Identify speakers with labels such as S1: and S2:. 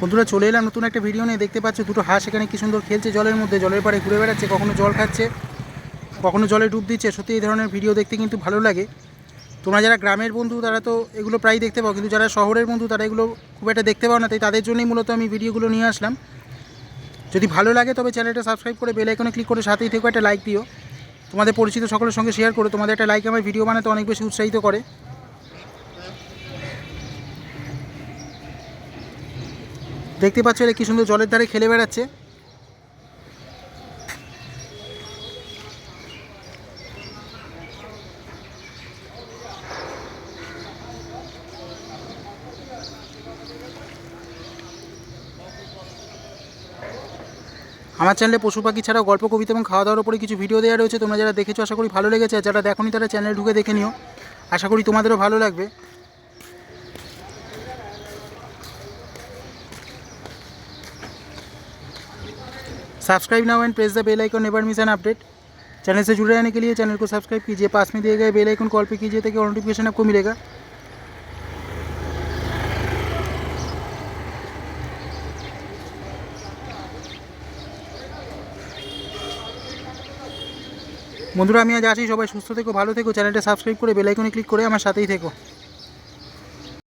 S1: বন্ধুরা চলে এলাম নতুন একটা ভিডিও নিয়ে। দেখতে পাচ্ছ দুটো হাঁস এখানে কি সুন্দর খেলছে জলের মধ্যে, জলের পাড়ে ঘুরে বেড়াচ্ছে, কখনো জল খাচ্ছে কখনো জলে ডুব দিচ্ছে। সত্যি এই ধরনের ভিডিও দেখতে কিন্তু ভালো লাগে। তোমরা যারা গ্রামের বন্ধু তারা তো এগুলো প্রায় দেখতে পাও, কিন্তু যারা শহরের বন্ধু তারা এগুলো খুব একটা দেখতে পাও না, তাই তাদের জন্যই মূলত আমি ভিডিওগুলো নিয়ে আসলাম। যদি ভালো লাগে তবে চ্যানেলটা সাবস্ক্রাইব করে বেল আইকনে ক্লিক করে সাথেই থেকো, একটা লাইক দিও, তোমাদের পরিচিত সকলের সঙ্গে শেয়ার করো। তোমাদের একটা লাইক আমার ভিডিও বানাতে অনেক বেশি উৎসাহিত করে। দেখতে পাচ্ছ এরা কি সুন্দর জলের ধারে খেলে বেড়াচ্ছে। আমার চ্যানেলে পশু পাখি ছাড়াও গল্প, কবিতা এবং খাওয়া দাওয়ার উপরে কিছু ভিডিও দেওয়া রয়েছে। তোমরা যারা দেখেছো আশা করি ভালো লেগেছে, আর যারা দেখোনি তারা চ্যানেলে ঢুকে দেখে নিও, আশা করি তোমাদেরও ভালো লাগবে। Subscribe now and press the bell icon, never miss an update. Channel से जुड़े रहने के लिए चैनल को सब्सक्राइब कीजिए, पास में दिए गए बेल आइकन कॉल पे कीजिए ताकि नोटिफिकेशन आपको मिलेगा। বন্ধুরা আমি আজ আসি, সবাই সুস্থ থেকো, ভালো থেকো, চ্যানেলটা সাবস্ক্রাইব করে বেল আইকনে ক্লিক করে আমার সাথেই থেকো।